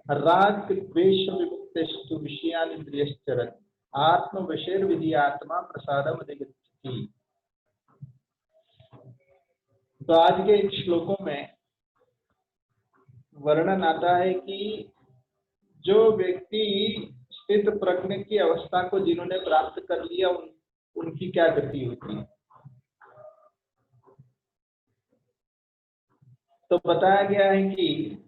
राग द्वेष विमुक्तेषु विषयानिन्द्रियश्चरन् आत्मवशेर्विधि आत्मा प्रसादम अधिगच्छति। तो आज के इन श्लोकों में वर्णन आता है कि जो व्यक्ति स्थित प्रज्ञ की अवस्था को जिन्होंने प्राप्त कर लिया उनकी क्या गति होती है। तो बताया गया है कि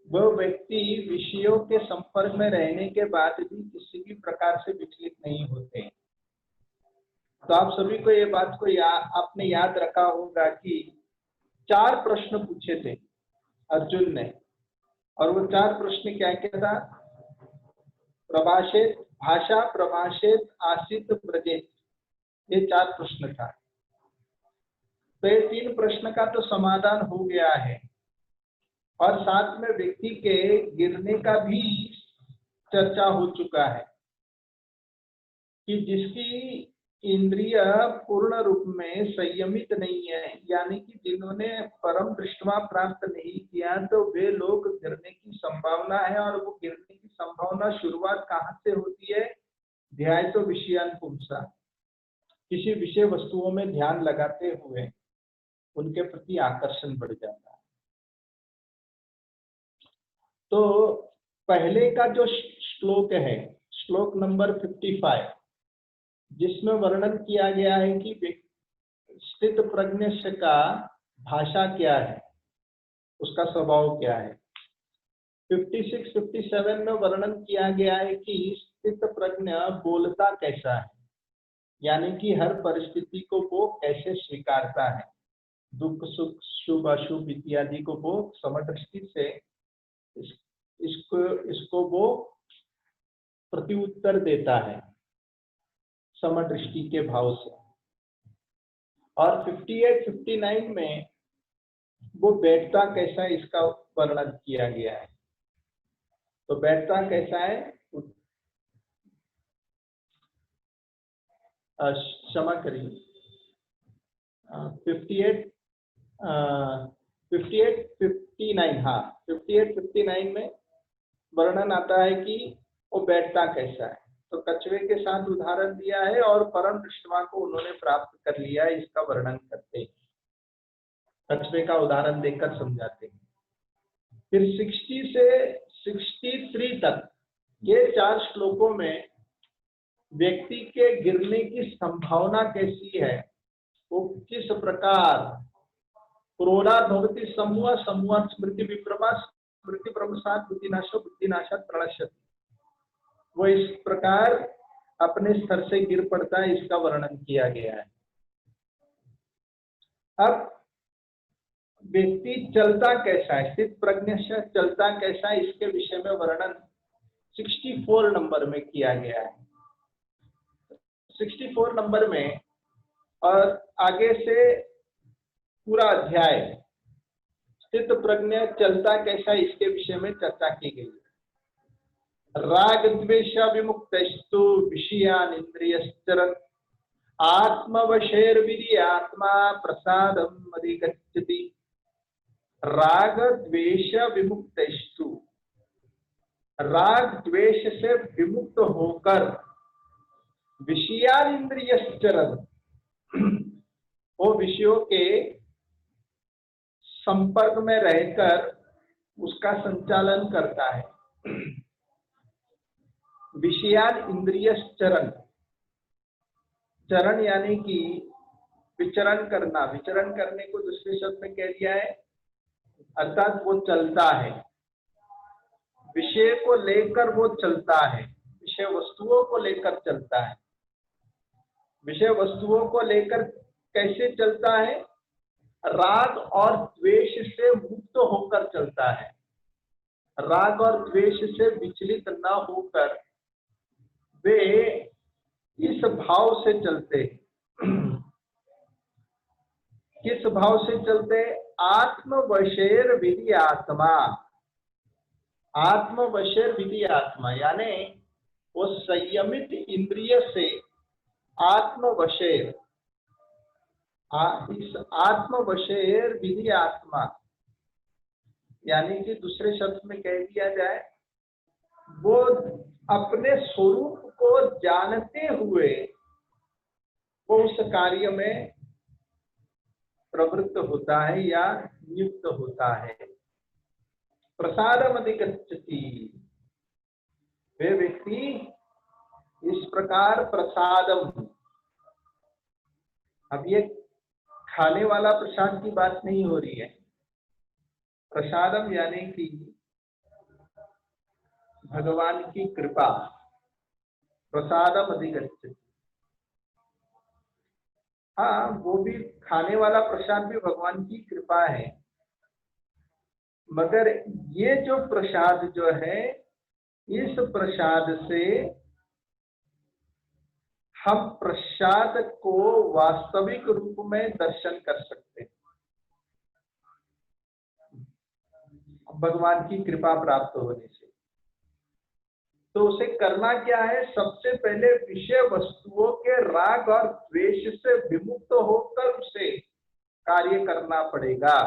वह व्यक्ति विषयों के संपर्क में रहने के बाद भी किसी भी प्रकार से विचलित नहीं होते। तो आप सभी को ये बात को आपने याद रखा होगा कि 4 प्रश्न पूछे थे अर्जुन ने, और वो 4 प्रश्न क्या क्या था? प्रभाषेत, भाषा, प्रभाषेत, आसित, प्रजेत, ये 4 प्रश्न था। तो ये 3 प्रश्न का तो समाधान हो गया है, और साथ में व्यक्ति के गिरने का भी चर्चा हो चुका है कि जिसकी इंद्रिय पूर्ण रूप में संयमित नहीं है, यानी कि जिन्होंने परम दृष्टवा प्राप्त नहीं किया, तो वे लोग गिरने की संभावना है। और वो गिरने की संभावना शुरुआत कहाँ से होती है? ध्याय तो विषयान पुंसा, किसी विषय वस्तुओं में ध्यान लगाते हुए उनके प्रति आकर्षण बढ़ जाता है। तो पहले का जो श्लोक है, श्लोक नंबर 55, जिसमें वर्णन किया गया है कि स्थित प्रज्ञ का भाषा क्या है, उसका स्वभाव क्या है। 56-57 में वर्णन किया गया है कि स्थित प्रज्ञ बोलता कैसा है, यानी कि हर परिस्थिति को वो कैसे स्वीकारता है, दुख सुख शुभ अशुभ इत्यादि को वो समदृष्टि से इसको वो प्रत्युत्तर देता है समदृष्टि के भाव से। और 58-59 में वो बैठता कैसा है, इसका वर्णन किया गया है। तो बैठता कैसा है, क्षमा करिए, 58-59, हाँ 58-59 में वर्णन आता है कि वो बैठता कैसा है। तो कछुए के साथ उदाहरण दिया है और परम दृष्टवा को उन्होंने प्राप्त कर लिया है, इसका वर्णन करते हैं, कछुए का उदाहरण देकर समझाते हैं। फिर 60 से 63 तक ये 4 श्लोकों में व्यक्ति के गिरने की संभावना कैसी है, वो किस प्रकार क्रोधा भवति समूह समूह स्मृति विभ्रमा स्मृति भ्रमसात बुद्धिनाशो बुद्धिनाशात प्रणश्यति, वो इस प्रकार अपने स्तर से गिर पड़ता है, इसका वर्णन किया गया है। अब व्यक्ति चलता कैसा है, स्थित प्रज्ञ से चलता कैसा है, इसके विषय में वर्णन 64 नंबर में किया गया है। 64 नंबर में और आगे से पूरा अध्याय स्थित प्रज्ञ चलता कैसा, इसके विषय में चर्चा की गई है। राग द्वेष विमुक्तस्तु विषयान इंद्रियश्चरन् आत्मवशेर्विधि आत्मा प्रसादम अधिगच्छति। राग द्वेष विमुक्तस्तु, राग द्वेष से विमुक्त होकर विषयान इंद्रियश्चरन्, वो विषयों के संपर्क में रहकर उसका संचालन करता है। विषयान इंद्रियश्चरन्, चरण यानी कि विचरण करना, विचरण करने को दूसरे शब्द में कह दिया है, अर्थात वो चलता है, विषय को लेकर वो चलता है, विषय वस्तुओं को लेकर चलता है। विषय वस्तुओं को लेकर कैसे चलता है? राग और द्वेष से मुक्त होकर चलता है, राग और द्वेष से विचलित न होकर वे इस भाव से चलते। किस भाव से चलते? आत्मवशेर विधि आत्मा, आत्मवशेर विधि आत्मा, यानी वो संयमित इंद्रिय से आत्मवशेर, इस आत्मवशेर विधि आत्मा, यानी कि दूसरे शब्द में कह दिया जाए, वो अपने स्वरूप को जानते हुए वो उस कार्य में प्रवृत्त होता है या नियुक्त होता है। प्रसादम अधिगच्छति, वे व्यक्ति इस प्रकार प्रसादम, अब ये खाने वाला प्रसाद की बात नहीं हो रही है। प्रसादम यानी कि भगवान की कृपा, प्रसादम अधिगच्छति। हाँ, वो भी खाने वाला प्रसाद भी भगवान की कृपा है, मगर ये जो प्रसाद जो है, इस प्रसाद से हम प्रसाद को वास्तविक रूप में दर्शन कर सकते हैं, भगवान की कृपा प्राप्त होने से। तो उसे करना क्या है? सबसे पहले विषय वस्तुओं के राग और द्वेष से विमुक्त होकर उसे कार्य करना पड़ेगा।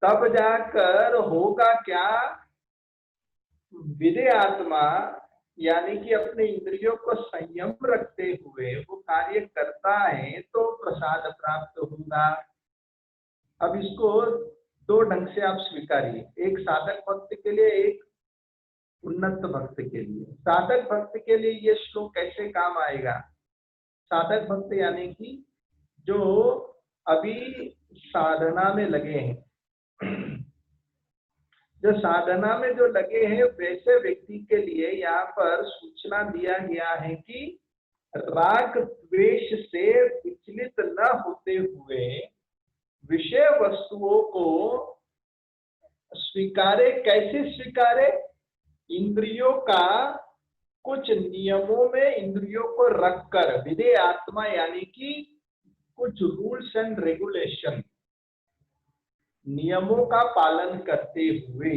तब जाकर होगा क्या? विधेय आत्मा यानी कि अपने इंद्रियों को संयम रखते हुए वो कार्य करता है तो प्रसाद प्राप्त होगा। अब इसको दो ढंग से आप स्वीकारिए, एक साधक भक्त के लिए, एक उन्नत भक्त के लिए। साधक भक्त के लिए ये श्लोक कैसे काम आएगा? साधक भक्त यानी कि जो अभी साधना में लगे हैं, जो साधना में जो लगे हैं, वैसे व्यक्ति के लिए यहाँ पर सूचना दिया गया है कि राग द्वेष से विचलित न होते हुए विषय वस्तुओं को स्वीकारे। कैसे स्वीकारे? इंद्रियों का कुछ नियमों में इंद्रियों को रखकर, विधेय आत्मा यानी कि कुछ रूल्स एंड रेगुलेशन, नियमों का पालन करते हुए,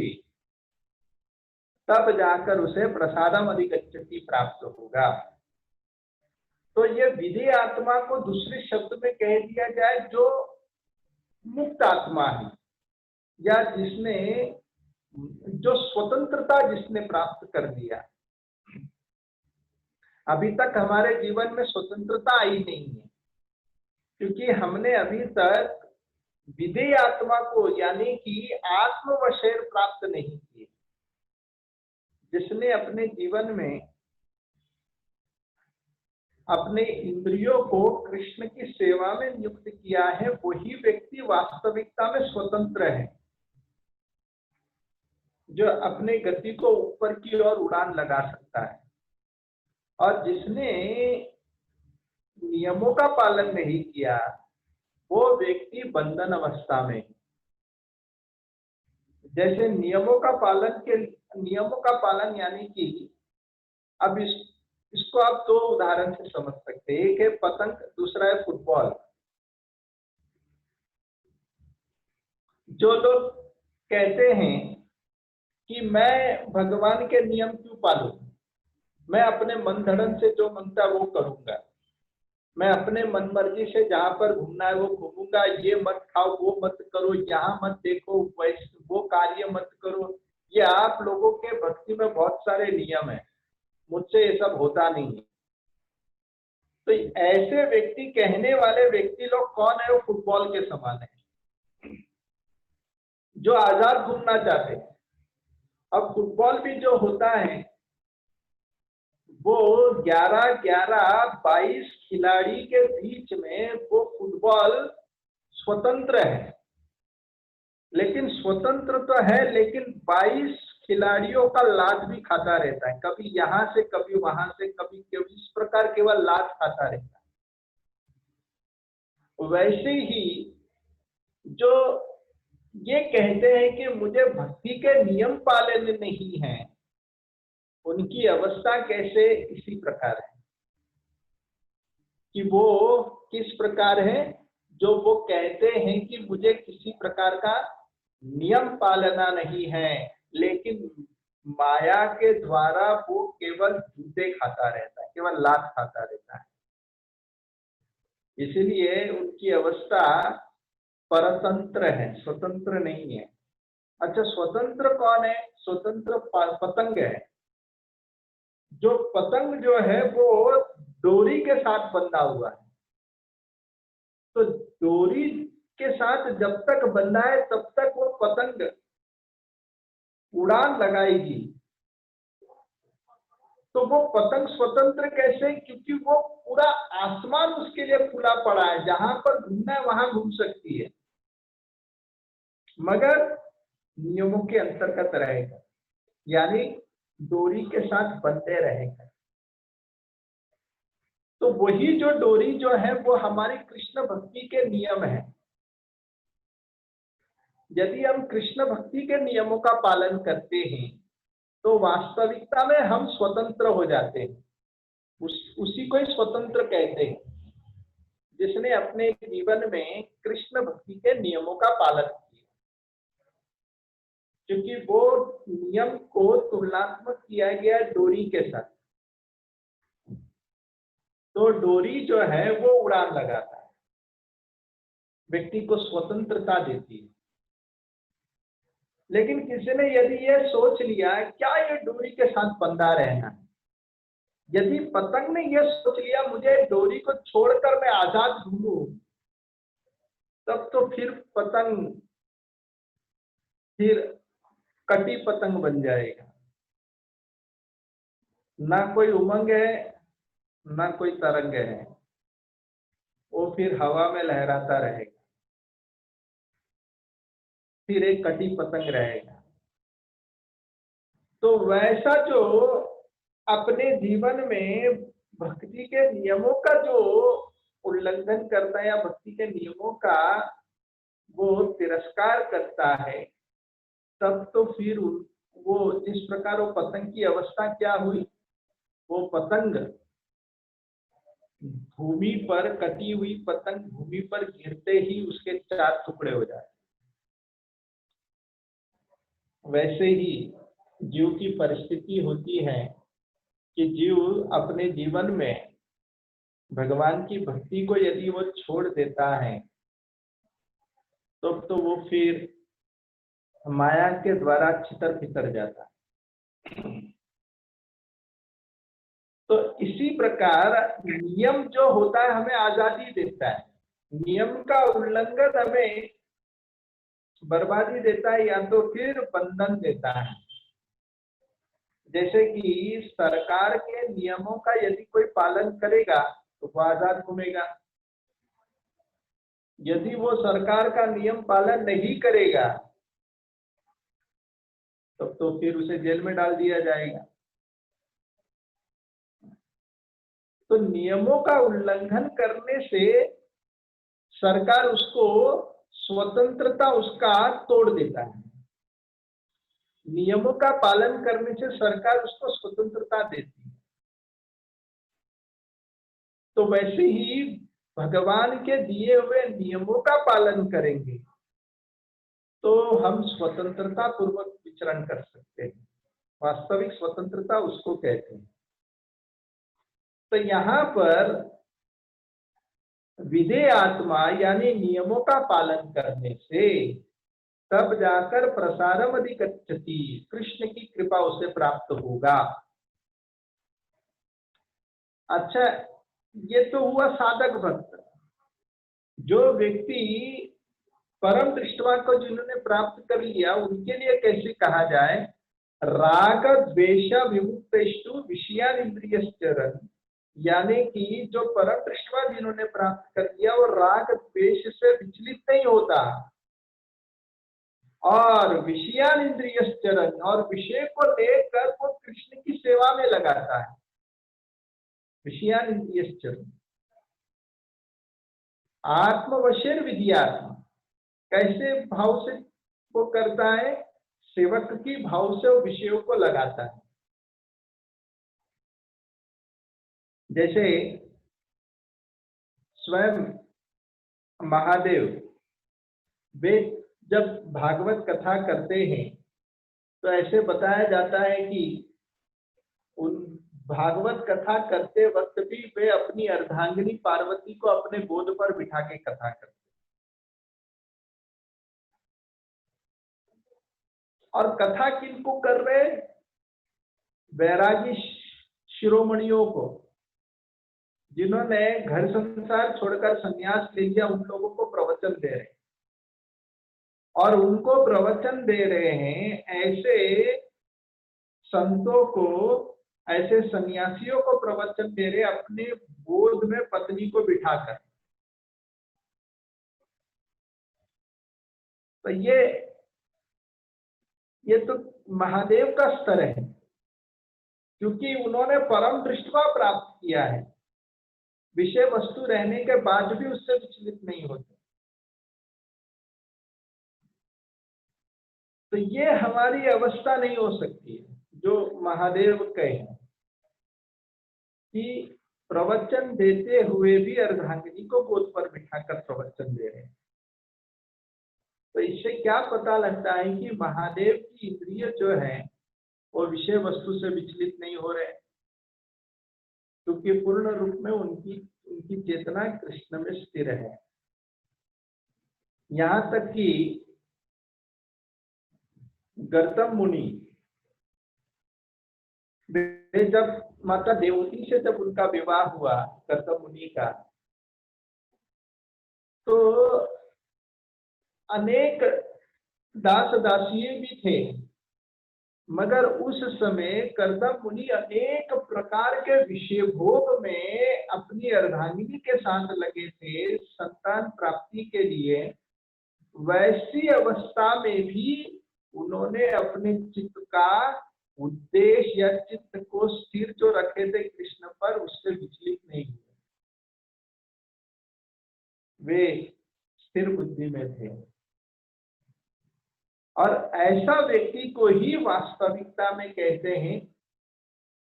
तब जाकर उसे प्रसादम अधिगच्छति प्राप्त होगा। तो ये विधेय आत्मा को दूसरे शब्द में कह दिया जाए जो मुक्त आत्मा है, या जिसने जो स्वतंत्रता जिसने प्राप्त कर लिया। अभी तक हमारे जीवन में स्वतंत्रता आई नहीं है, क्योंकि हमने अभी तक विधेय आत्मा को यानी कि आत्मवशेर प्राप्त नहीं किए। जिसने अपने जीवन में अपने इंद्रियों को कृष्ण की सेवा में नियुक्त किया है, वही व्यक्ति वास्तविकता में स्वतंत्र है, जो अपने गति को ऊपर की ओर उड़ान लगा सकता है। और जिसने नियमों का पालन नहीं किया, वो व्यक्ति बंधन अवस्था में है। जैसे नियमों का पालन यानी कि अब इसको आप दो उदाहरण से समझ सकते हैं। एक है पतंग, दूसरा है फुटबॉल। जो लोग कहते हैं कि मैं भगवान के नियम क्यों पालूं, मैं अपने मन धड़न से जो मनता वो करूंगा, मैं अपने मन मर्जी से जहां पर घूमना है वो घूमूंगा, ये मत खाओ, वो मत करो, यहाँ मत देखो, वो कार्य मत करो। ये आप लोगों के भक्ति में बहुत सारे नियम है, मुझसे ये सब होता नहीं है। तो ऐसे व्यक्ति, कहने वाले व्यक्ति लोग कौन है? वो फुटबॉल के समान है, जो आजाद घूमना चाहते हैं। अब फुटबॉल भी जो होता है वो 11-11, 22 खिलाड़ी के बीच में वो फुटबॉल स्वतंत्र है, लेकिन स्वतंत्र तो है, लेकिन 22 खिलाड़ियों का लात भी खाता रहता है, कभी यहां से कभी वहां से, कभी इस प्रकार केवल लात खाता रहता है। वैसे ही जो ये कहते हैं कि मुझे भक्ति के नियम पालन नहीं है, उनकी अवस्था कैसे इसी प्रकार है कि वो किस प्रकार है? जो वो कहते हैं कि मुझे किसी प्रकार का नियम पालना नहीं है, लेकिन माया के द्वारा वो केवल जूते खाता रहता है, केवल लात खाता रहता है। इसलिए उनकी अवस्था परतंत्र है, स्वतंत्र नहीं है। अच्छा, स्वतंत्र कौन है? स्वतंत्र पतंग है। जो पतंग जो है वो डोरी के साथ बंधा हुआ है। तो डोरी के साथ जब तक बंधा है तब तक वो पतंग उड़ान लगाएगी। तो वो पतंग स्वतंत्र कैसे? क्योंकि वो पूरा आसमान उसके लिए खुला पड़ा है, जहां पर घूमना है वहां घूम सकती है, मगर नियमों के अंतर्गत रहेगा, यानी डोरी के साथ बंधे रहेगा। तो वही जो डोरी जो है वो हमारी कृष्ण भक्ति के नियम है। यदि हम कृष्ण भक्ति के नियमों का पालन करते हैं तो वास्तविकता में हम स्वतंत्र हो जाते हैं। उसी को ही स्वतंत्र कहते हैं, जिसने अपने जीवन में कृष्ण भक्ति के नियमों का पालन किया। क्योंकि वो नियम को तुलनात्मक किया गया डोरी के साथ। तो डोरी जो है वो उड़ान लगाता है, व्यक्ति को स्वतंत्रता देती है। लेकिन किसी ने यदि ये सोच लिया क्या ये डोरी के साथ बंधा रहना है, यदि पतंग ने यह सोच लिया मुझे डोरी को छोड़कर मैं आजाद घूमूं, तब तो फिर पतंग फिर कटी पतंग बन जाएगा। ना कोई उमंग है, ना कोई तरंग है, वो फिर हवा में लहराता रहेगा, फिर एक कटी पतंग रहेगा। तो वैसा जो अपने जीवन में भक्ति के नियमों का जो उल्लंघन करता है या भक्ति के नियमों का वो तिरस्कार करता है, तब तो फिर वो जिस प्रकार वो पतंग की अवस्था क्या हुई, वो पतंग भूमि पर, कटी हुई पतंग भूमि पर गिरते ही उसके 4 टुकड़े हो जाए। वैसे ही जीव की परिस्थिति होती है कि जीव अपने जीवन में भगवान की भक्ति को यदि वो छोड़ देता है तो वो फिर माया के द्वारा छितर फितर जाता है। तो इसी प्रकार नियम जो होता है हमें आजादी देता है, नियम का उल्लंघन हमें बर्बादी देता है या तो फिर बंधन देता है। जैसे कि सरकार के नियमों का यदि कोई पालन करेगा तो वो आजाद घूमेगा, यदि वो सरकार का नियम पालन नहीं करेगा तब तो फिर उसे जेल में डाल दिया जाएगा। तो नियमों का उल्लंघन करने से सरकार उसको स्वतंत्रता उसका तोड़ देता है, नियमों का पालन करने से सरकार उसको स्वतंत्रता देती है। तो वैसे ही भगवान के दिए हुए नियमों का पालन करेंगे तो हम स्वतंत्रता पूर्वक विचरण कर सकते हैं। वास्तविक स्वतंत्रता उसको कहते हैं। तो यहाँ पर विधेय आत्मा यानी नियमों का पालन करने से तब जाकर प्रसारम अधिगच्छति, कृष्ण की कृपा उसे प्राप्त होगा। अच्छा, ये तो हुआ साधक भक्त। जो व्यक्ति परम दृष्टवा को जिन्होंने प्राप्त कर लिया उनके लिए कैसे कहा जाए, राग द्वेष विमुक्तेषु विषयान इंद्रियश्चरन्, यानी कि जो परम दृष्टवा जिन्होंने प्राप्त कर लिया वो राग द्वेष से विचलित नहीं होता और विषयान इंद्रियश्चरन्, और विषय को लेकर वो कृष्ण की सेवा में लगाता है। विषयान इंद्रियश्चरन् आत्मवशेर विधियात्मा, कैसे भाव से वो करता है, सेवक की भाव से वो विषयों को लगाता है। जैसे स्वयं महादेव वे जब भागवत कथा करते हैं तो ऐसे बताया जाता है कि उन भागवत कथा करते वक्त भी वे अपनी अर्धांगिनी पार्वती को अपने गोद पर बिठा के कथा करते। और कथा किनको कर रहे? वैरागी शिरोमणियों को, जिन्होंने घर संसार छोड़कर संन्यास ले लिया, उन लोगों को प्रवचन दे रहे, और उनको प्रवचन दे रहे हैं ऐसे संतों को, ऐसे सन्यासियों को प्रवचन दे रहे अपने गोद में पत्नी को बिठाकर। तो ये तो महादेव का स्तर है, क्योंकि उन्होंने परम दृष्टवा प्राप्त किया है, विषय वस्तु रहने के बाद भी उससे विचलित नहीं होते। तो ये हमारी अवस्था नहीं हो सकती है, जो महादेव कहे कि प्रवचन देते हुए भी अर्धांगिनी को गोद पर बिठाकर प्रवचन दे रहे हैं। तो इससे क्या पता लगता है कि महादेव की इंद्रिय जो है वो विषय वस्तु से विचलित नहीं हो रहे, क्योंकि पूर्ण रूप में उनकी चेतना कृष्ण में स्थिर है। यहाँ तक कि गौतम मुनि जब माता देवती से जब उनका विवाह हुआ गौतम मुनि का, तो अनेक दास दासिये भी थे, मगर उस समय गौतम मुनि अनेक प्रकार के विषय भोग में अपनी अर्धांगिनी के साथ लगे थे संतान प्राप्ति के लिए। वैसी अवस्था में भी उन्होंने अपने चित्त का उद्देश्य या चित्त को स्थिर जो रखे थे कृष्ण पर, उससे विचलित नहीं हुए, वे स्थिर बुद्धि में थे। और ऐसा व्यक्ति को ही वास्तविकता में कहते हैं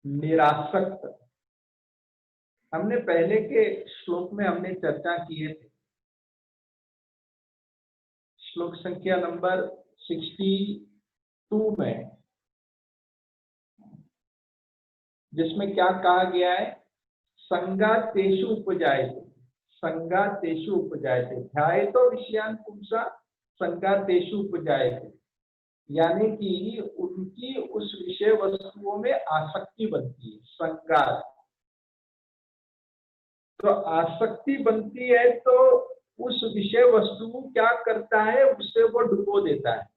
निरासक्त। हमने पहले के श्लोक में हमने चर्चा किए थे, श्लोक संख्या नंबर 62 में, जिसमें क्या कहा गया है? संगातेषु उपजायते, संगातेषु उपजायते, ध्यायतो विषयान् पुंसा संगातेषु उपजायते, यानी कि उनकी उस विषय वस्तुओं में आसक्ति बनती है। संगात, तो आसक्ति बनती है, तो उस विषय वस्तु क्या करता है? उसे वो डुबो देता है।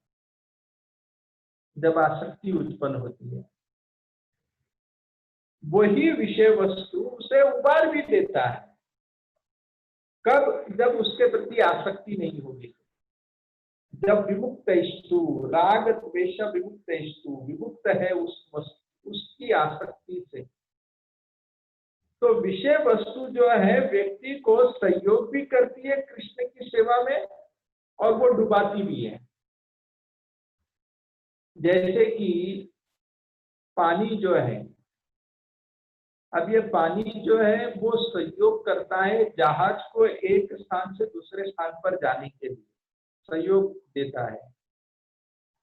जब आसक्ति उत्पन्न होती है, वही विषय वस्तु उसे उबार भी देता है। कब? जब उसके प्रति आसक्ति नहीं होगी, जब विमुक्तस्तु, राग द्वेष विमुक्तस्तु, विमुक्त है उसकी आसक्ति से। तो विषय वस्तु जो है व्यक्ति को सहयोग भी करती है कृष्ण की सेवा में, और वो डुबाती भी है। जैसे कि पानी जो है, अब ये पानी जो है वो सहयोग करता है जहाज को एक स्थान से दूसरे स्थान पर जाने के लिए, सहयोग देता है।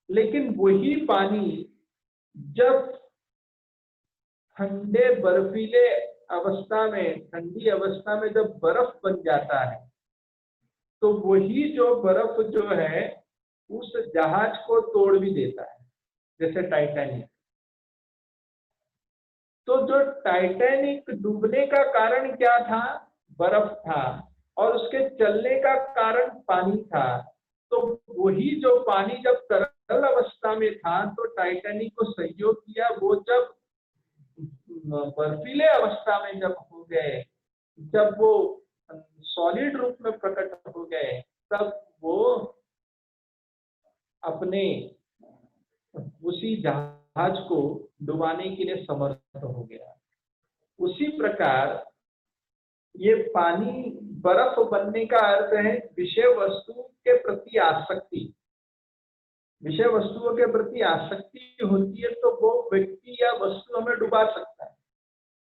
लेकिन वही पानी जब ठंडे बर्फीले अवस्था में, ठंडी अवस्था में जब बर्फ बन जाता है, तो वही जो बर्फ जो है उस जहाज को तोड़ भी देता है, जैसे टाइटैनिक। तो जो टाइटैनिक डूबने का कारण क्या था? बर्फ था, और उसके चलने का कारण पानी था। तो वही जो पानी जब तरल अवस्था में था तो टाइटैनिक को सहयोग किया, वो जब बर्फीले अवस्था में जब हो गए, जब वो सॉलिड रूप में प्रकट हो गए, तब वो अपने उसी जहाज को डुबाने के लिए समर्थ हो गया। उसी प्रकार ये पानी बर्फ बनने का अर्थ है विषय वस्तु के प्रति आसक्ति। विषय वस्तुओं के प्रति आसक्ति होती है तो वो व्यक्ति या वस्तु हमें डुबा सकता है।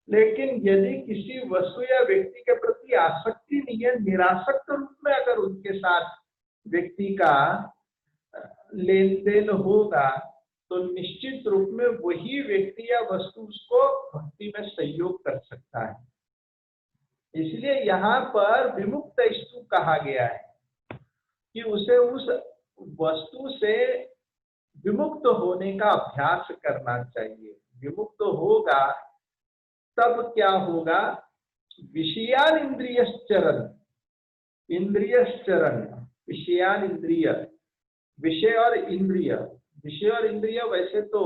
लेकिन यदि किसी वस्तु या व्यक्ति के प्रति आसक्ति नहीं है, निरासक्त रूप में अगर उनके साथ व्यक्ति का लेन देन होगा, तो निश्चित रूप में वही व्यक्ति या वस्तु उसको भक्ति में सहयोग कर सकता है। इसलिए यहाँ पर विमुक्त स्तु कहा गया है कि उसे उस वस्तु से विमुक्त होने का अभ्यास करना चाहिए। विमुक्त होगा तब क्या होगा, विषयान इंद्रियश्चरण, इंद्रियश्चरण, विषयान इंद्रिय, विषय और इंद्रिय, विषय और इंद्रिय वैसे तो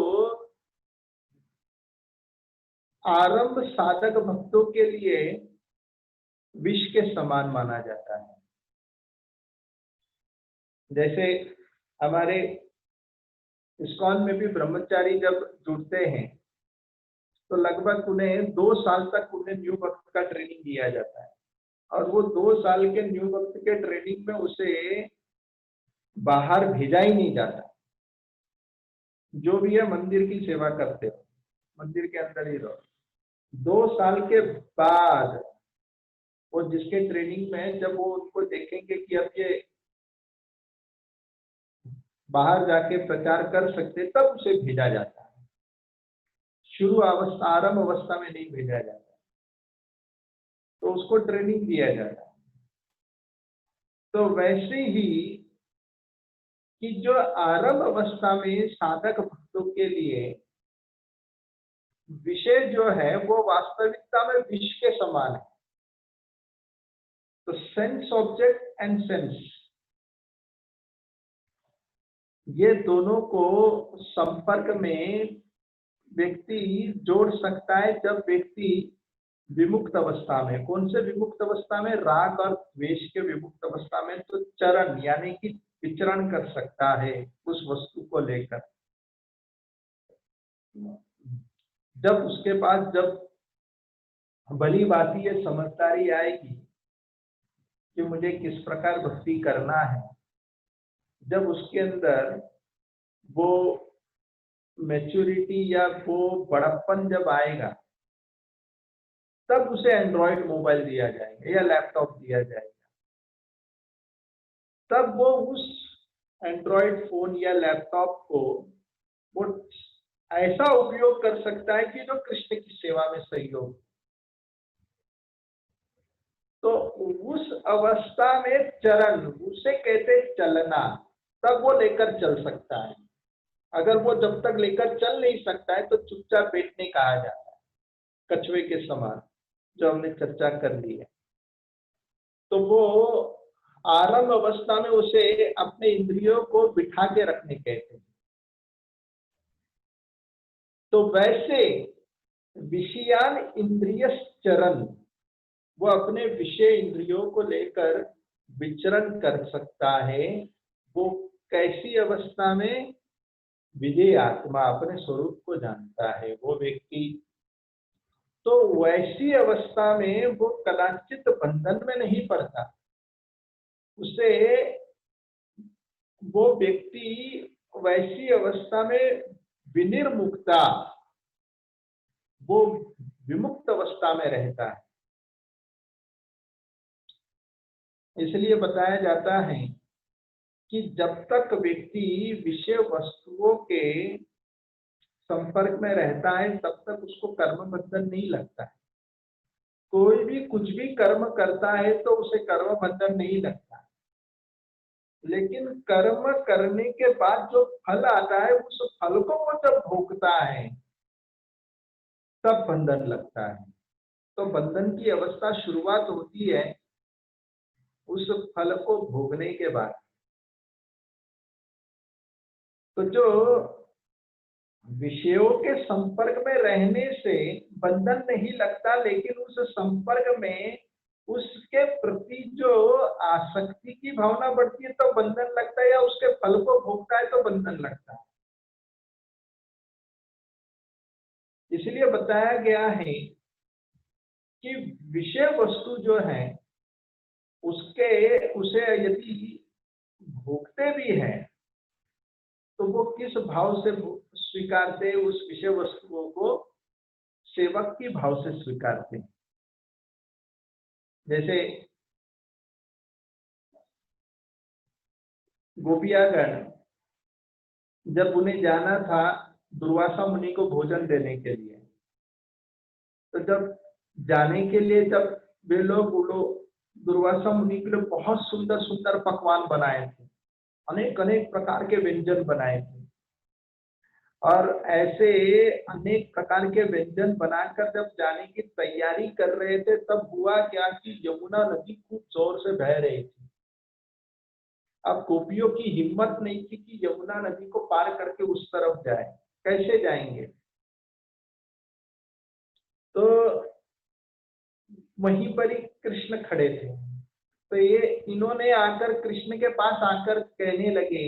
आरंभ साधक भक्तों के लिए विष के समान माना जाता है। जैसे हमारे इस्कॉन में भी ब्रह्मचारी जब जुड़ते हैं तो लगभग उन्हें 2 साल तक उन्हें न्यू भक्त का ट्रेनिंग दिया जाता है, और वो 2 साल के न्यू भक्त के ट्रेनिंग में उसे बाहर भेजा ही नहीं जाता। जो भी है मंदिर की सेवा करते हो, मंदिर के अंदर ही रहो। 2 साल के बाद वो जिसके ट्रेनिंग में जब वो उनको देखेंगे कि अब ये बाहर जाके प्रचार कर सकते, तब उसे भेजा जाता है। शुरू अवस्था, आरंभ अवस्था में नहीं भेजा जाता, तो उसको ट्रेनिंग दिया जाता है। तो वैसे ही कि जो आरंभ अवस्था में साधक भक्तों के लिए विषय जो है वो वास्तविकता में विष के समान है। तो सेंस ऑब्जेक्ट एंड सेंस, ये दोनों को संपर्क में व्यक्ति जोड़ सकता है जब व्यक्ति विमुक्त अवस्था में। कौन से विमुक्त अवस्था में? राग और द्वेष के विमुक्त अवस्था में। तो चरण यानी कि विचरण कर सकता है उस वस्तु को लेकर। जब उसके पास जब भली बात ये समझदारी आएगी कि मुझे किस प्रकार भक्ति करना है, जब उसके अंदर वो मैच्योरिटी या वो बड़प्पन जब आएगा, तब उसे एंड्रॉइड मोबाइल दिया जाएगा या लैपटॉप दिया जाएगा। तब वो उस एंड्रॉइड फोन या लैपटॉप को वो ऐसा उपयोग कर सकता है कि जो कृष्ण की सेवा में सहयोग। तो उस अवस्था में चरण, उसे कहते चलना, तब वो लेकर चल सकता है। अगर वो जब तक लेकर चल नहीं सकता है तो चुपचाप बैठने कहा जाता है, कछुए के समान, जो हमने चर्चा कर ली है। तो वो आरंभ अवस्था में उसे अपने इंद्रियों को बिठा के रखने कहते हैं। तो वैसे विषयान इंद्रियश्चरण, वो अपने विषय इंद्रियों को लेकर विचरण कर सकता है। वो कैसी अवस्था में? विजय आत्मा, अपने स्वरूप को जानता है वो व्यक्ति। तो वैसी अवस्था में वो कदाचित बंधन में नहीं पड़ता। उसे वो व्यक्ति वैसी अवस्था में विनिर्मुक्ता, वो विमुक्त अवस्था में रहता है। इसलिए बताया जाता है कि जब तक व्यक्ति विषय वस्तुओं के संपर्क में रहता है तब तक उसको कर्म बंधन नहीं लगता है। कोई भी कुछ भी कर्म करता है तो उसे कर्म बंधन नहीं लगता, लेकिन कर्म करने के बाद जो फल आता है उस फल को वो जब भोगता है तब बंधन लगता है। तो बंधन की अवस्था शुरुआत होती है उस फल को भोगने के बाद। तो जो विषयों के संपर्क में रहने से बंधन नहीं लगता, लेकिन उस संपर्क में उसके प्रति जो आसक्ति की भावना बढ़ती है तो बंधन लगता है, या उसके फल को भोगता है तो बंधन लगता है। इसलिए बताया गया है कि विषय वस्तु जो है उसे यदि भोगते भी हैं तो वो किस भाव से स्वीकारते? उस विषय वस्तुओं को सेवक की भाव से स्वीकारते। जैसे गोपियागण जब उन्हें जाना था दुर्वासा मुनि को भोजन देने के लिए, तो जब जाने के लिए जब वे लोग दुर्वासा मुनि के लिए बहुत सुंदर सुंदर पकवान बनाए थे, अनेक अनेक प्रकार के व्यंजन बनाए थे। और ऐसे अनेक प्रकार के व्यंजन बनाकर जब जाने की तैयारी कर रहे थे, तब हुआ क्या कि यमुना नदी खूब जोर से बह रही थी। अब गोपियों की हिम्मत नहीं थी कि यमुना नदी को पार करके उस तरफ जाए। कैसे जाएंगे? तो वहीं पर ही कृष्ण खड़े थे। तो ये इन्होंने आकर कृष्ण के पास आकर कहने लगे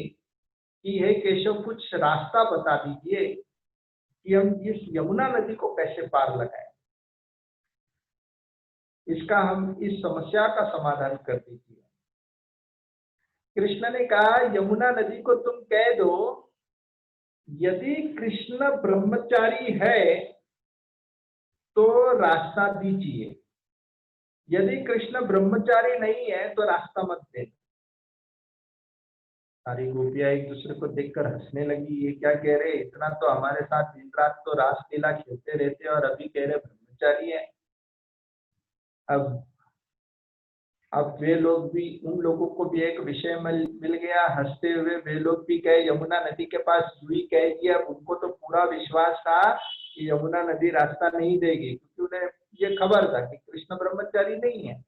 कि हे केशव, कुछ रास्ता बता दीजिए कि हम इस यमुना नदी को कैसे पार लगाएं। इस समस्या का समाधान कर दीजिए। कृष्ण ने कहा, यमुना नदी को तुम कह दो, यदि कृष्ण ब्रह्मचारी है तो रास्ता दीजिए, यदि कृष्ण ब्रह्मचारी नहीं है तो रास्ता मत दे। सारी गोपियां एक दूसरे को देखकर हंसने लगी। ये क्या कह रहे, इतना तो हमारे साथ दिन रात तो रासलीला खेलते रहते और अभी कह रहे ब्रह्मचारी है। अब वे लोग भी, उन लोगों को भी एक विषय मिल गया। हंसते हुए वे लोग भी गए यमुना नदी के पास। यूं कह दिया, उनको तो पूरा विश्वास था कि यमुना नदी रास्ता नहीं देगी, क्योंकि उन्हें ये खबर था कि कृष्ण ब्रह्मचारी नहीं है।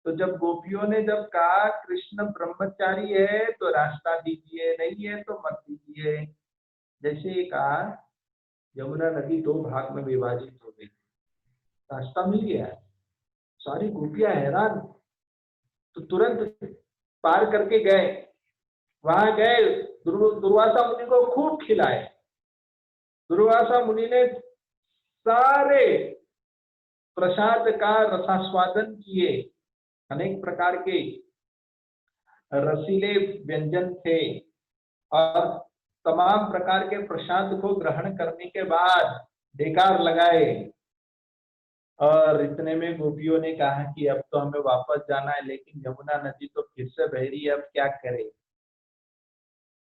तो जब गोपियों ने जब कहा कृष्ण ब्रह्मचारी है तो रास्ता दीजिए, नहीं है तो मत दीजिए, जैसे ही कहा, यमुना नदी दो भाग में विभाजित हो गई। रास्ता मिल गया। सारी गोपियां हैरान, तो तुरंत पार करके गए। वहां गए, दुर्वासा मुनि को खूब खिलाए। दुर्वासा मुनि ने सारे प्रसाद का रसास्वादन किए। अनेक प्रकार के रसीले व्यंजन थे और तमाम प्रकार के प्रसाद को ग्रहण करने के बाद ढेकार लगाए। और इतने में गोपियों ने कहा कि अब तो हमें वापस जाना है, लेकिन यमुना नदी तो फिर से बह रही है, अब क्या करें।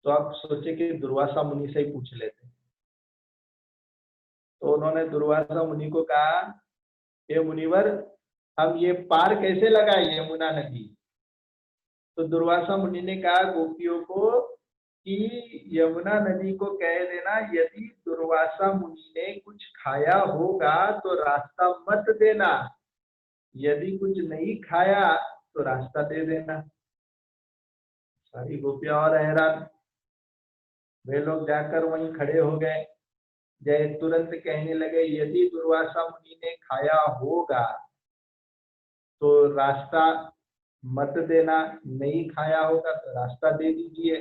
तो आप सोचे कि दुर्वासा मुनि से ही पूछ लेते। तो उन्होंने दुर्वासा मुनि को कहा, हे मुनिवर, हम ये पार कैसे लगाए यमुना नदी? तो दुर्वासा मुनि ने कहा गोपियों को कि यमुना नदी को कह देना, यदि दुर्वासा मुनि ने कुछ खाया होगा तो रास्ता मत देना, यदि कुछ नहीं खाया तो रास्ता दे देना। सारी गोपियां और हैरान। वे लोग जाकर वहीं खड़े हो गए। जय तुरंत कहने लगे, यदि दुर्वासा मुनि ने खाया होगा तो रास्ता मत देना, नहीं खाया होगा तो रास्ता दे दीजिए।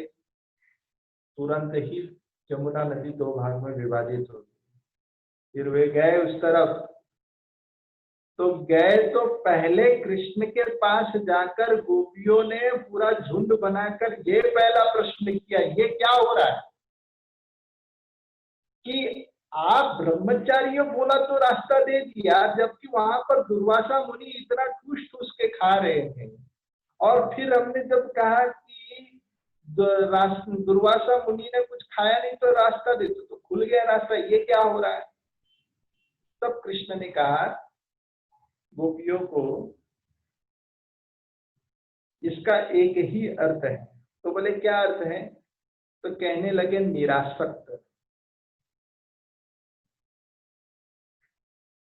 तुरंत ही यमुना नदी दो भाग में विभाजित हो गई। फिर वे गए उस तरफ। तो गए तो पहले कृष्ण के पास जाकर गोपियों ने पूरा झुंड बनाकर ये पहला प्रश्न किया, ये क्या हो रहा है कि आप ब्रह्मचारी बोला तो रास्ता दे दिया, जबकि वहां पर दुर्वासा मुनि इतना ठूस ठूस के खा रहे थे। और फिर हमने जब कहा कि दुर्वासा मुनि ने कुछ खाया नहीं तो रास्ता दे दो, तो खुल गया रास्ता, ये क्या हो रहा है? तब कृष्ण ने कहा गोपियों को, इसका एक ही अर्थ है। तो बोले क्या अर्थ है? तो कहने लगे निरासक्त।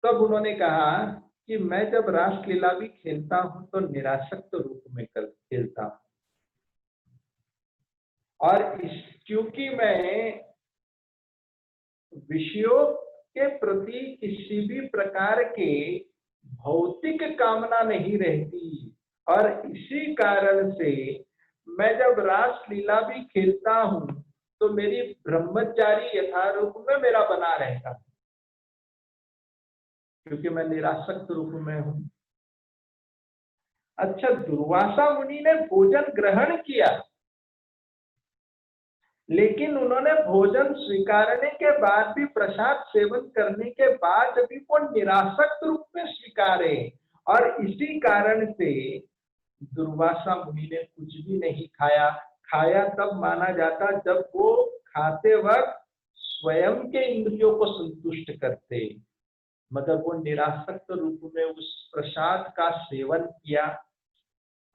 तब उन्होंने कहा कि मैं जब रासलीला भी खेलता हूं तो निरासक्त रूप में खेलता हूं, और क्योंकि मैं विषयों के प्रति किसी भी प्रकार के भौतिक कामना नहीं रहती, और इसी कारण से मैं जब रासलीला भी खेलता हूं तो मेरी ब्रह्मचारी यथारूप में मेरा बना रहता, क्योंकि मैं निरासक्त रूप में हूं। अच्छा, दुर्वासा मुनि ने भोजन ग्रहण किया, लेकिन उन्होंने भोजन स्वीकारने के बाद भी, प्रसाद सेवन करने के बाद भी वो निरासक्त रूप में स्वीकारे, और इसी कारण से दुर्वासा मुनि ने कुछ भी नहीं खाया। खाया तब माना जाता जब वो खाते वक्त स्वयं के इंद्रियों को संतुष्ट करते, मतलब वो निरासक्त रूप में उस प्रसाद का सेवन किया,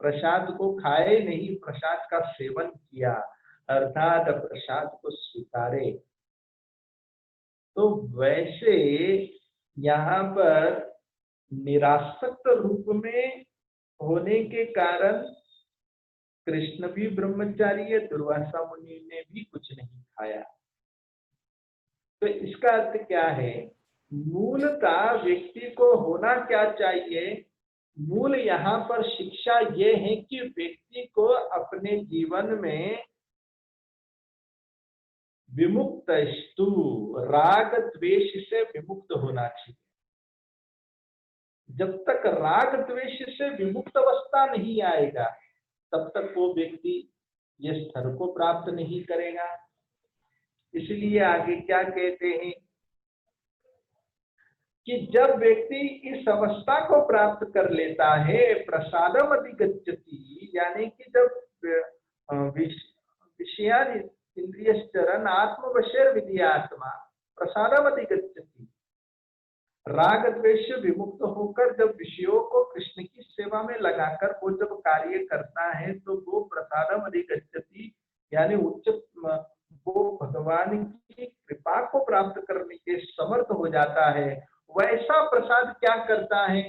प्रसाद को खाए नहीं, प्रसाद का सेवन किया, अर्थात प्रसाद को स्वीकारे। तो वैसे यहाँ पर निरासक्त रूप में होने के कारण कृष्ण भी ब्रह्मचारी है, दुर्वासा मुनि ने भी कुछ नहीं खाया। तो इसका अर्थ क्या है? मूलतः व्यक्ति को होना क्या चाहिए? मूल यहाँ पर शिक्षा ये है कि व्यक्ति को अपने जीवन में विमुक्तस्तु, राग द्वेष से विमुक्त होना चाहिए। जब तक राग द्वेष से विमुक्त अवस्था नहीं आएगा तब तक वो व्यक्ति ये स्तर को प्राप्त नहीं करेगा। इसलिए आगे क्या कहते हैं कि जब व्यक्ति इस अवस्था को प्राप्त कर लेता है, प्रसादम अधिगच्छति, यानी कि जब विषयान इंद्रियश्चरन् आत्मवशेर विधियात्मा प्रसादम अधिगच्छति, राग द्वेष विमुक्त होकर जब विषयों को कृष्ण की सेवा में लगाकर वो जब कार्य करता है तो वो प्रसादम अधिगच्छति, यानी उच्च वो भगवान की कृपा को प्राप्त करने के समर्थ हो जाता है। वैसा प्रसाद क्या करता है?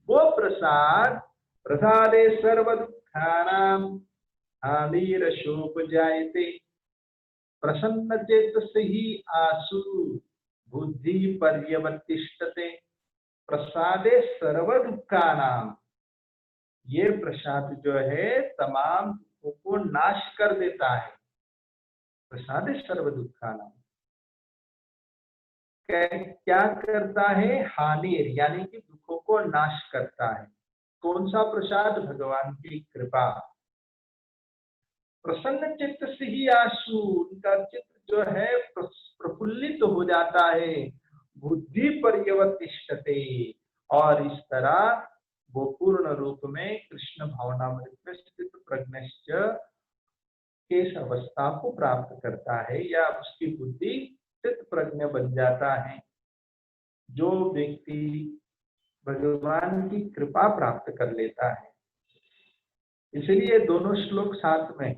वो प्रसाद प्रसादे सर्व दुखानां हानिरशोपजायते प्रसन्न चेतसि ही आसु बुद्धि पर्यवतिष्ठते प्रसादे सर्व दुखानां, ये प्रसाद जो है तमाम दुखों को नाश कर देता है। प्रसादे सर्व दुखानां क्या करता है? हानिर, यानी कि दुखों को नाश करता है। कौन सा प्रसाद? भगवान की कृपा। प्रसन्न चित्त से ही आशु, उनका चित्त जो है प्रफुल्लित हो जाता है। बुद्धि पर्यवतिष्ठते, और इस तरह वो पूर्ण रूप में कृष्ण भावनामृत में स्थित प्रज्ञश्च के इस अवस्था को प्राप्त करता है, या उसकी बुद्धि स्थित प्रज्ञ बन जाता है। जो व्यक्ति भगवान की कृपा प्राप्त कर लेता है, इसलिए दोनों श्लोक साथ में है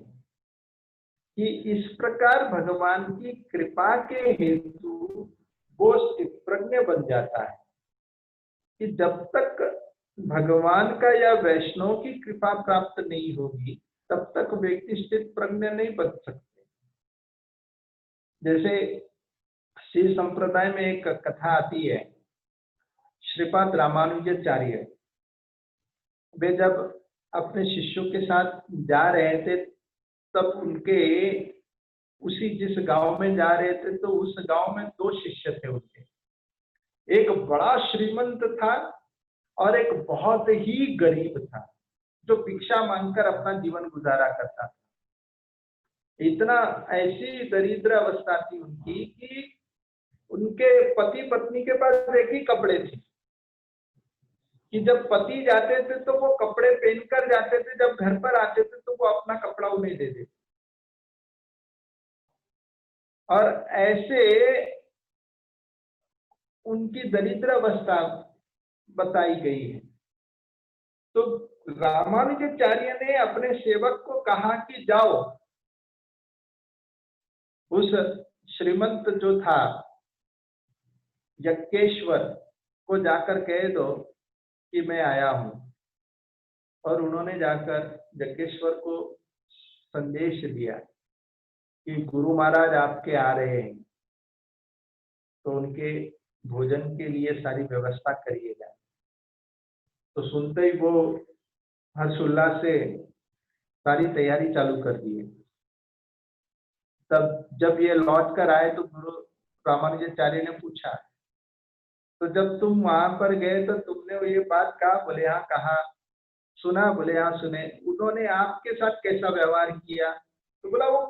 कि इस प्रकार भगवान की कृपा के हेतु वो स्थित प्रज्ञ बन जाता है कि जब तक भगवान का या वैष्णव की कृपा प्राप्त नहीं होगी तब तक व्यक्ति स्थित प्रज्ञ नहीं बन सकते। जैसे श्री संप्रदाय में एक कथा आती है, श्रीपाद रामानुजाचार्य वे जब अपने शिष्यों के साथ जा रहे थे तब उनके उसी जिस गांव में जा रहे थे तो उस गांव में दो शिष्य थे उनके। एक बड़ा श्रीमंत था और एक बहुत ही गरीब था जो भिक्षा मांगकर अपना जीवन गुजारा करता था। इतना ऐसी दरिद्र अवस्था थी उनकी कि उनके पति पत्नी के पास एक ही कपड़े थे कि जब पति जाते थे तो वो कपड़े पहनकर जाते थे, जब घर पर आते थे तो वो अपना कपड़ा उन्हें दे देते। और ऐसे उनकी दरिद्र अवस्था बताई गई है। तो रामानुजाचार्य ने अपने सेवक को कहा कि जाओ उस श्रीमंत जो था यज्ञेश्वर को जाकर कह दो कि मैं आया हूं। और उन्होंने जाकर यज्ञेश्वर को संदेश दिया कि गुरु महाराज आपके आ रहे हैं, तो उनके भोजन के लिए सारी व्यवस्था करिएगा। तो सुनते ही वो हर्षोल्लास से सारी तैयारी चालू कर दी। तब जब ये लौट कर आए तो गुरु रामानुजाचार्य ने पूछा, तो जब तुम वहां पर गए तो तुमने ये बात कहा? बोले हाँ कहा। सुना? बोले हाँ सुने। उन्होंने आपके साथ कैसा व्यवहार किया? तो बोला वो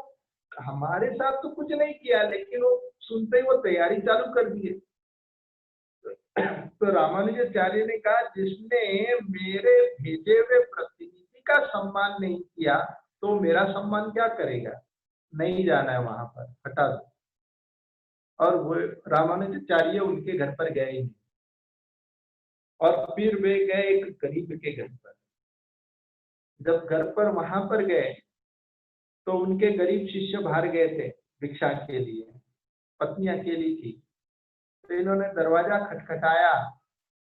हमारे साथ तो कुछ नहीं किया, लेकिन वो सुनते ही वो तैयारी चालू कर दिए। तो रामानुजाचार्य ने कहा जिसने मेरे भेजे हुए प्रतिनिधि का सम्मान नहीं किया तो मेरा सम्मान क्या करेगा? नहीं जाना है वहां पर, हटा दो। और वो रामानुजाचार्य उनके घर पर गए ही, और फिर वे गए एक गरीब के घर पर। जब घर पर वहां पर गए तो उनके गरीब शिष्य बाहर गए थे भिक्षा के लिए, पत्नी अकेली थी। तो इन्होंने दरवाजा खटखटाया,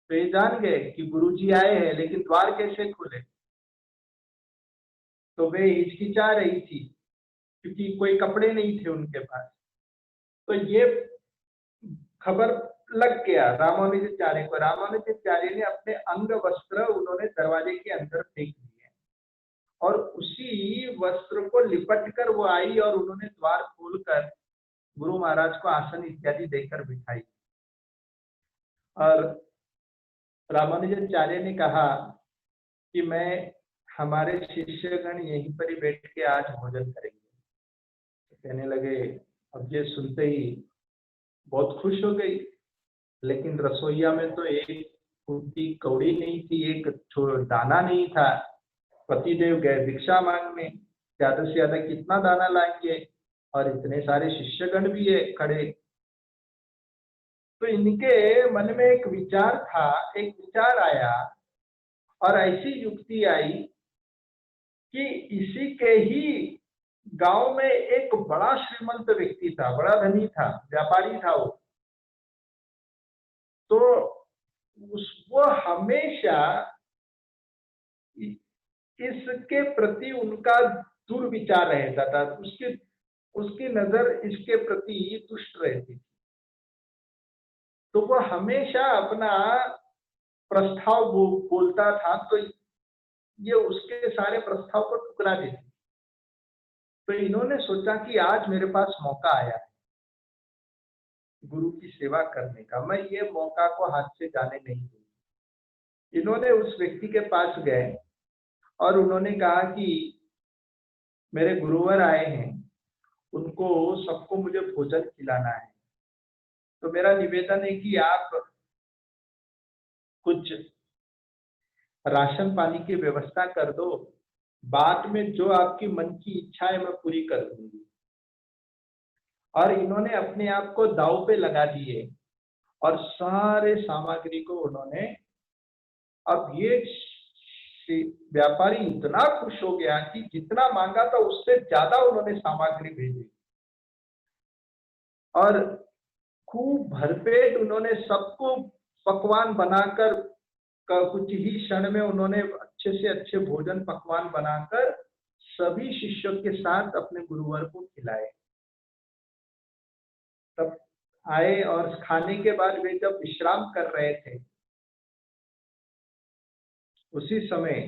तो ये जान गए कि गुरुजी आए हैं, लेकिन द्वार कैसे खुले। तो वे हिचकिचा रही थी क्योंकि कोई कपड़े नहीं थे उनके पास। तो ये खबर लग गया रामानुजाचार्य को। रामानुजाचार्य ने अपने अंग वस्त्र उन्होंने दरवाजे के अंदर फेंक दिए और उसी वस्त्र को लिपट कर वो आई और उन्होंने द्वार खोलकर गुरु महाराज को आसन इत्यादि देकर बिठाई। और रामानुजाचार्य ने कहा कि मैं हमारे शिष्यगण यहीं पर ही बैठ के आज भोजन करेंगे। तो कहने लगे, अब ये सुनते ही बहुत खुश हो गई, लेकिन रसोईया में तो एक फूटी कौड़ी नहीं थी, एक दाना नहीं था। पतिदेव गए भिक्षा मांगने, ज्यादा से ज्यादा कितना दाना लाएंगे, और इतने सारे शिष्यगण भी है खड़े। तो इनके मन में एक विचार था, एक विचार आया और ऐसी युक्ति आई कि इसी के ही गांव में एक बड़ा श्रीमंत व्यक्ति था, बड़ा धनी था, व्यापारी था वो। तो वो हमेशा इसके प्रति उनका दुर्विचार रहता था, उसकी नजर इसके प्रति दुष्ट रहती थी। तो वो हमेशा अपना प्रस्ताव बोलता था, तो ये उसके सारे प्रस्ताव को ठुकरा देती। तो इन्होंने सोचा कि आज मेरे पास मौका आया है गुरु की सेवा करने का, मैं ये मौका को हाथ से जाने नहीं दूंगी। इन्होंने उस व्यक्ति के पास गए और उन्होंने कहा कि मेरे गुरुवर आए हैं, उनको सबको मुझे भोजन खिलाना है, तो मेरा निवेदन है कि आप कुछ राशन पानी की व्यवस्था कर दो, बाद में जो आपकी मन की इच्छा है मैं पूरी कर दूंगी। और इन्होंने अपने आप को दांव पे लगा दिए और सारे सामग्री को उन्होंने, अब ये व्यापारी इतना खुश हो गया कि जितना मांगा था उससे ज्यादा उन्होंने सामग्री भेजी और खूब भरपेट उन्होंने सबको पकवान बनाकर, कुछ ही क्षण में उन्होंने अच्छे से अच्छे भोजन पकवान बनाकर सभी शिष्यों के साथ अपने गुरुवर को खिलाए। तब आए और खाने के बाद वे जब विश्राम कर रहे थे, उसी समय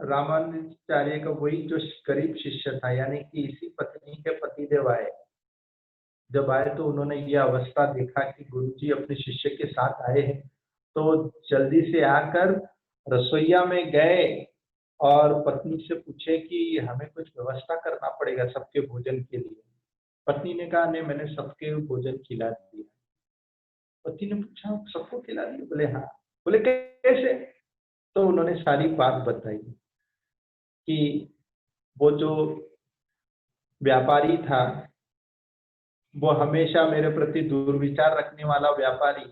रामानुजाचार्य का वही जो गरीब शिष्य था, यानी कि इसी पत्नी के पतिदेव आए। जब आए तो उन्होंने ये अवस्था देखा कि गुरुजी अपने शिष्य के साथ आए हैं, तो जल्दी से आकर रसोईया में गए और पत्नी से पूछे कि हमें कुछ व्यवस्था करना पड़ेगा सबके भोजन के लिए। पत्नी ने कहा नहीं, मैंने सबके भोजन खिला दिया। पति ने पूछा सबको खिला दिया? बोले हाँ। बोले कैसे? तो उन्होंने सारी बात बताई कि वो जो व्यापारी था, वो हमेशा मेरे प्रति दुर्विचार रखने वाला व्यापारी,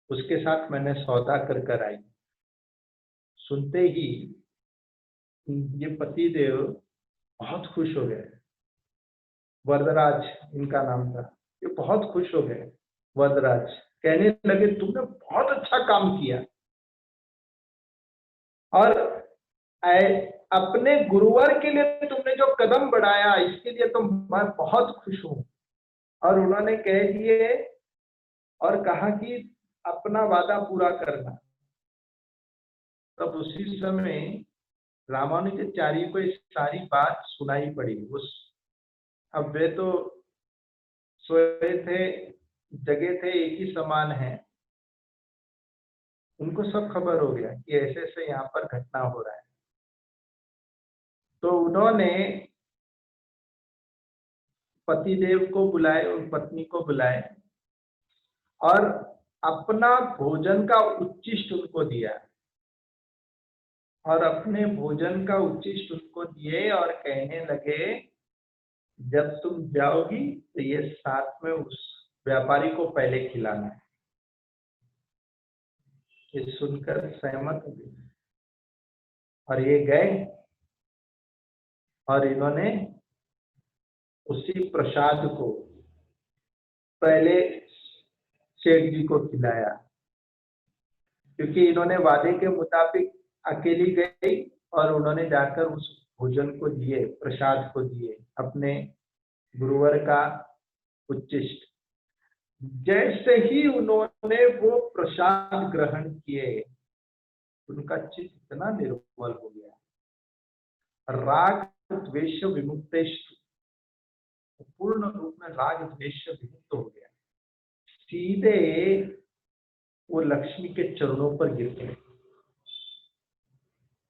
उसके साथ मैंने सौदा कर कर आई। सुनते ही ये पतिदेव बहुत खुश हो गए। वरदराज इनका नाम था। ये बहुत खुश हो गए। वरदराज कहने लगे तुमने बहुत अच्छा काम किया और अपने गुरुवर के लिए तुमने जो कदम बढ़ाया इसके लिए तो मैं बहुत खुश हूं। और उन्होंने कह दिए और कहा कि अपना वादा पूरा करना। तब उसी समय रामानुजाचार्य को इस सारी बात सुनाई पड़ी। उस अब वे तो सोए थे, जगे थे, एक ही समान है। उनको सब खबर हो गया कि ऐसे ऐसे यहाँ पर घटना हो रहा है। तो उन्होंने पतिदेव को बुलाए और पत्नी को बुलाए और अपना भोजन का उच्चिष्ट उनको दिया और अपने भोजन का उच्चिष्ट उनको दिए और कहने लगे जब तुम जाओगी तो ये साथ में उस व्यापारी को पहले खिलाना है। ये सुनकर सहमत हो गए और ये गए और इन्होंने उसी प्रसाद को पहले सेठ जी को खिलाया, क्योंकि इन्होंने वादे के मुताबिक अकेली गई और उन्होंने जाकर उस भोजन को दिए, प्रसाद को दिए, अपने गुरुवर का उच्चिष्ट। जैसे ही उन्होंने वो प्रसाद ग्रहण किए, उनका चित्त इतना निर्मल हो गया, राग द्वेष विमुक्त, पूर्ण रूप में राग द्वेष से विमुक्त हो गया। सीधे वो लक्ष्मी के चरणों पर गिर गए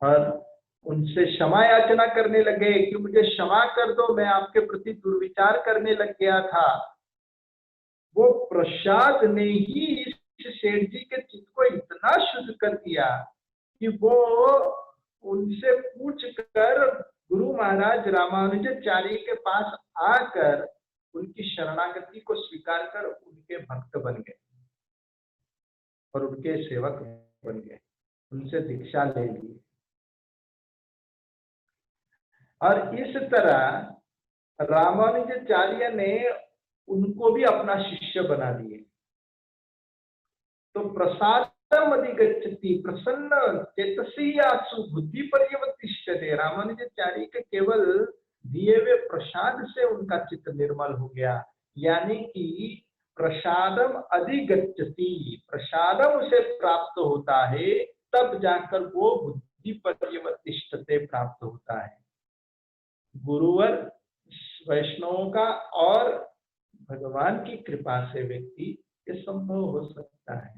और उनसे क्षमा याचना करने लगे कि मुझे क्षमा कर दो, मैं आपके प्रति दुर्विचार करने लग गया था। वो प्रसाद ने ही इस सेठ जी के चित्त को इतना शुद्ध कर दिया कि वो उनसे पूछ कर गुरु महाराज रामानुजाचार्य के पास आकर उनकी शरणागति को स्वीकार कर उनके भक्त बन गए और उनके सेवक बन गए, उनसे दीक्षा ले ली। और इस तरह रामानुजाचार्य ने उनको भी अपना शिष्य बना दिए। तो प्रसादम अधिगच्छति प्रसन्न चेतसी आसु बुद्धि पर्यवतिष्ठते। रामानुजाचार्य के केवल दिए हुए प्रसाद से उनका चित्त निर्मल हो गया, यानी कि प्रसादम अधिगच्छति, प्रसादम उसे प्राप्त होता है, तब जाकर वो बुद्धि पर्यवतिष्ठते प्राप्त होता है। गुरुवर वैष्णवों का और भगवान की कृपा से व्यक्ति ये संभव हो सकता है।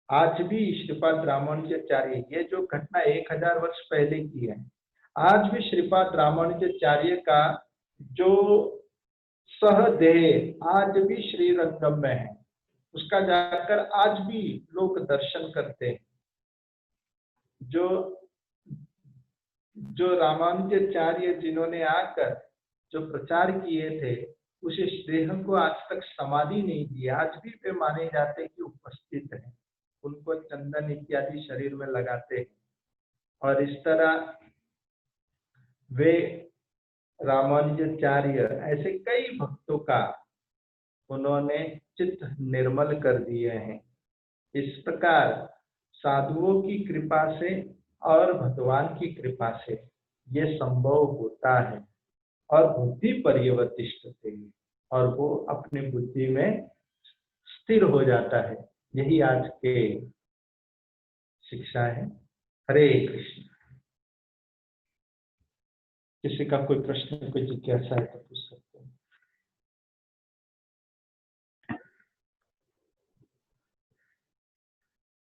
आज भी श्रीपाद रामानुजाचार्य, ये जो घटना 1000 वर्ष पहले की है, आज भी श्रीपाद रामानुजाचार्य का जो सहदेह आज भी श्रीरंगम में है, उसका जाकर आज भी लोग दर्शन करते हैं। जो रामानुजाचार्य जिन्होंने आकर जो प्रचार किए थे, उस देह को आज तक समाधि नहीं दी, आज भी वे माने जाते हैं कि उपस्थित है, उनको चंदन इत्यादि शरीर में लगाते हैं। और इस तरह वे रामानुजाचार्य ऐसे कई भक्तों का उन्होंने चित्त निर्मल कर दिए हैं। इस प्रकार साधुओं की कृपा से और भगवान की कृपा से ये संभव होता है और बुद्धि पर्यवतिष्ठते है, और वो अपनी बुद्धि में स्थिर हो जाता है। यही आज के शिक्षा है। हरे कृष्ण। किसी का कोई प्रश्न, कोई जिज्ञासा है तो